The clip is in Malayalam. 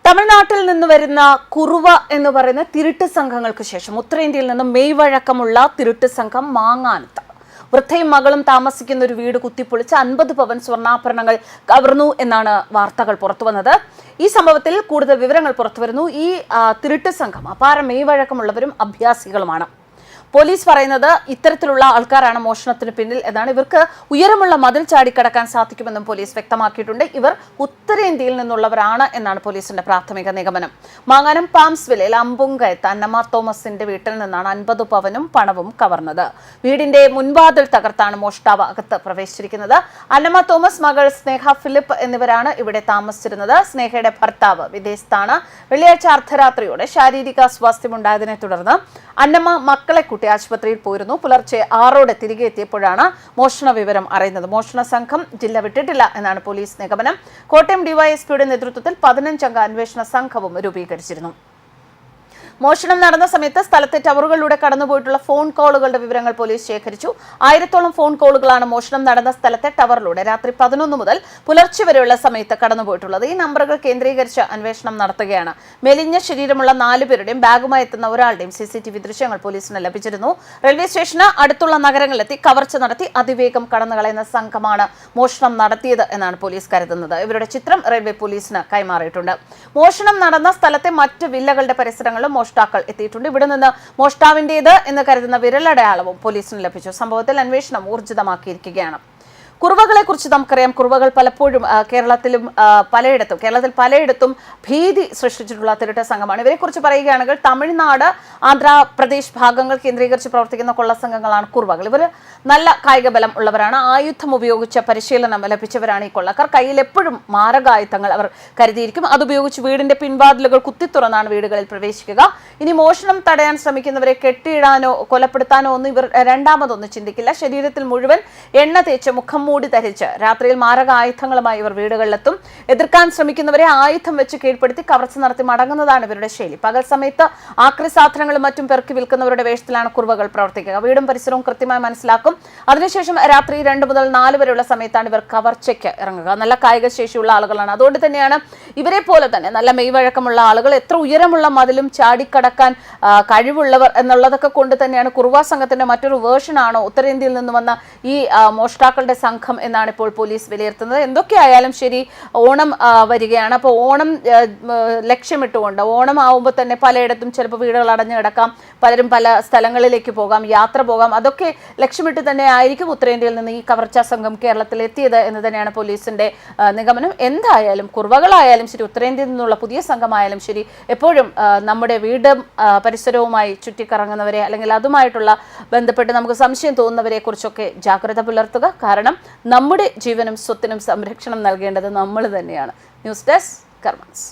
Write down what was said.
തമിഴ്നാട്ടിൽ നിന്ന് വരുന്ന കുറുവ എന്ന് പറയുന്ന തിരുട്ട് സംഘങ്ങൾക്ക് ശേഷം ഉത്തരേന്ത്യയിൽ നിന്ന് മെയ്വഴക്കമുള്ള തിരുട്ട് സംഘം മാങ്ങാനത്ത് വൃദ്ധയും മകളും താമസിക്കുന്ന ഒരു വീട് കുത്തിപ്പൊളിച്ച് 50 പവൻ സ്വർണ്ണാഭരണങ്ങൾ കവർന്നു എന്നാണ് വാർത്തകൾ പുറത്തുവന്നത്. ഈ സംഭവത്തിൽ കൂടുതൽ വിവരങ്ങൾ പുറത്തുവരുന്നു. ഈ തിരുട്ട് സംഘം അപാര മെയ്വഴക്കമുള്ളവരും അഭ്യാസികളുമാണ്. പോലീസ് പറയുന്നത് ഇത്തരത്തിലുള്ള ആൾക്കാരാണ് മോഷണത്തിന് പിന്നിൽ എന്നാണ്. ഇവർക്ക് ഉയരമുള്ള മതിൽ ചാടിക്കടക്കാൻ സാധിക്കുമെന്നും പോലീസ് വ്യക്തമാക്കിയിട്ടുണ്ട്. ഇവർ ഉത്തരേന്ത്യയിൽ നിന്നുള്ളവരാണ് എന്നാണ് പോലീസിന്റെ പ്രാഥമിക നിഗമനം. മാങ്ങാനം പാംസ്വില്ലയിൽ അമ്പുങ്കയത്ത് അന്നമ്മ തോമസിന്റെ വീട്ടിൽ നിന്നാണ് 50 പവനും പണവും കവർന്നത്. വീടിന്റെ മുൻവാതിൽ തകർത്താണ് മോഷ്ടാവ് അകത്ത് പ്രവേശിച്ചിരിക്കുന്നത്. അന്നമ്മ തോമസ്, മകൾ സ്നേഹ ഫിലിപ്പ് എന്നിവരാണ് ഇവിടെ താമസിച്ചിരുന്നത്. സ്നേഹയുടെ ഭർത്താവ് വിദേശത്താണ്. വെള്ളിയാഴ്ച അർദ്ധരാത്രിയോടെ ശാരീരിക അസ്വാസ്ഥ്യമുണ്ടായതിനെ തുടർന്ന് അന്നമ്മ മക്കളെ കൂട്ടി ആശുപത്രിയിൽ പോയിരുന്നു. പുലർച്ചെ 6ഓടെ തിരികെ എത്തിയപ്പോഴാണ് മോഷണ വിവരം അറിയുന്നത്. മോഷണ സംഘം ജില്ല വിട്ടിട്ടില്ല എന്നാണ് പോലീസ് നിഗമനം. കോട്ടയം ഡിവൈഎസ്പിയുടെ നേതൃത്വത്തിൽ 15 അംഗ അന്വേഷണ സംഘവും രൂപീകരിച്ചിരുന്നു. മോഷണം നടന്ന സമയത്ത് സ്ഥലത്തെ ടവറുകളിലൂടെ കടന്നുപോയിട്ടുള്ള ഫോൺ കോളുകളുടെ വിവരങ്ങൾ പോലീസ് ശേഖരിച്ചു. 1000ഓളം ഫോൺ കോളുകളാണ് മോഷണം നടന്ന സ്ഥലത്തെ ടവറിലൂടെ രാത്രി 11 മുതൽ പുലർച്ചെ വരെയുള്ള സമയത്ത് കടന്നുപോയിട്ടുള്ളത്. ഈ നമ്പറുകൾ കേന്ദ്രീകരിച്ച് അന്വേഷണം നടത്തുകയാണ്. മെലിഞ്ഞ ശരീരമുള്ള 4 പേരുടെയും ബാഗുമായി എത്തുന്ന ഒരാളുടെയും CCTV ദൃശ്യങ്ങൾ പോലീസിന് ലഭിച്ചിരുന്നു. റെയിൽവേ സ്റ്റേഷന് അടുത്തുള്ള നഗരങ്ങളിലെത്തി കവർച്ച നടത്തി അതിവേഗം കടന്നുകളയുന്ന സംഘമാണ് മോഷണം നടത്തിയത് എന്നാണ് പോലീസ് കരുതുന്നത്. ഇവരുടെ ചിത്രം റെയിൽവേ പോലീസിന് കൈമാറിയിട്ടുണ്ട്. മോഷണം നടന്ന സ്ഥലത്തെ മറ്റ് വില്ലകളുടെ പരിസരങ്ങളിലും മോഷ്ടാക്കൾ എത്തിയിട്ടുണ്ട്. ഇവിടെ നിന്ന് മോഷ്ടാവിന്റേത് എന്ന് കരുതുന്ന വിരലടയാളവും പോലീസിന് ലഭിച്ചു. സംഭവത്തിൽ അന്വേഷണം ഊർജിതമാക്കിയിരിക്കുകയാണ്. കുറുവകളെ കുറിച്ച് നമുക്കറിയാം. കുറുവകൾ പലപ്പോഴും കേരളത്തിൽ പലയിടത്തും ഭീതി സൃഷ്ടിച്ചിട്ടുള്ള തിരുട്ട സംഘമാണ്. ഇവരെക്കുറിച്ച് പറയുകയാണെങ്കിൽ തമിഴ്നാട്, ആന്ധ്രാപ്രദേശ് ഭാഗങ്ങൾ കേന്ദ്രീകരിച്ച് പ്രവർത്തിക്കുന്ന കൊള്ളസംഘങ്ങളാണ് കുറുവകൾ. ഇവർ നല്ല കായിക ബലം ഉള്ളവരാണ്. ആയുധം ഉപയോഗിച്ച പരിശീലനം ലഭിച്ചവരാണ് ഈ കൊള്ളക്കാർ. കയ്യിൽ എപ്പോഴും മാരകായുധങ്ങൾ അവർ കരുതിയിരിക്കും. അതുപയോഗിച്ച് വീടിന്റെ പിൻവാതിലുകൾ കുത്തിത്തുറന്നാണ് വീടുകളിൽ പ്രവേശിക്കുക. ഇനി മോഷണം തടയാൻ ശ്രമിക്കുന്നവരെ കെട്ടിയിടാനോ കൊലപ്പെടുത്താനോ ഒന്നും ഇവർ രണ്ടാമതൊന്നും ചിന്തിക്കില്ല. ശരീരത്തിൽ മുഴുവൻ എണ്ണ തേച്ച് മുഖം മൂടി ധരിച്ച് രാത്രിയിൽ മാരക ആയുധങ്ങളുമായി ഇവർ വീടുകളിലെത്തും. എതിർക്കാൻ ശ്രമിക്കുന്നവരെ ആയുധം വെച്ച് കീഴ്പ്പെടുത്തി കവർച്ച നടത്തി മടങ്ങുന്നതാണ് ഇവരുടെ ശൈലി. പകൽ സമയത്ത് ആക്രി സാധനങ്ങളും മറ്റും പെറുക്കി വിൽക്കുന്നവരുടെ വേഷത്തിലാണ് കുറുവകൾ പ്രവർത്തിക്കുക. വീടും പരിസരവും കൃത്യമായി മനസ്സിലാക്കും. അതിനുശേഷം രാത്രി 2 മുതൽ 4 വരെയുള്ള സമയത്താണ് ഇവർ കവർച്ചയ്ക്ക് ഇറങ്ങുക. നല്ല കായിക ശേഷിയുള്ള ആളുകളാണ്. അതുകൊണ്ട് തന്നെയാണ് ഇവരെ പോലെ തന്നെ നല്ല മെയ്വഴക്കമുള്ള ആളുകൾ, എത്ര ഉയരമുള്ള മതിലും ചാടിക്കടക്കാൻ കഴിവുള്ളവർ എന്നുള്ളതൊക്കെ കൊണ്ട് തന്നെയാണ് കുറുവ സംഘത്തിന്റെ മറ്റൊരു വേർഷനാണോ ഉത്തരേന്ത്യയിൽ നിന്ന് വന്ന ഈ മോഷ്ടാക്കളുടെ സംഘം എന്നാണ് ഇപ്പോൾ പോലീസ് വിലയിരുത്തുന്നത്. എന്തൊക്കെയായാലും ശരി, ഓണം വരികയാണ്. അപ്പോൾ ഓണം ലക്ഷ്യമിട്ടുകൊണ്ട് ഓണം ആവുമ്പോൾ തന്നെ പലയിടത്തും ചിലപ്പോൾ വീടുകൾ അടഞ്ഞു കിടക്കാം, പലരും പല സ്ഥലങ്ങളിലേക്ക് പോകാം, യാത്ര പോകാം. അതൊക്കെ ലക്ഷ്യമിട്ട് തന്നെ ആയിരിക്കും ഉത്തരേന്ത്യയിൽ നിന്ന് ഈ കവർച്ചാ സംഘം കേരളത്തിൽ എത്തിയത് എന്ന് തന്നെയാണ് പോലീസിന്റെ നിഗമനം. എന്തായാലും കുറുവകളായാലും ശരി, ഉത്തരേന്ത്യയിൽ നിന്നുള്ള പുതിയ സംഘമായാലും ശരി, എപ്പോഴും നമ്മുടെ വീടും പരിസരവുമായി ചുറ്റിക്കറങ്ങുന്നവരെ അല്ലെങ്കിൽ അതുമായിട്ടുള്ള ബന്ധപ്പെട്ട് നമുക്ക് സംശയം തോന്നുന്നവരെ കുറിച്ചൊക്കെ ജാഗ്രത പുലർത്തുക. കാരണം നമ്മുടെ ജീവനും സ്വത്തിനും സംരക്ഷണം നൽകേണ്ടത് നമ്മൾ തന്നെയാണ്. News desk കർമ്മസ്.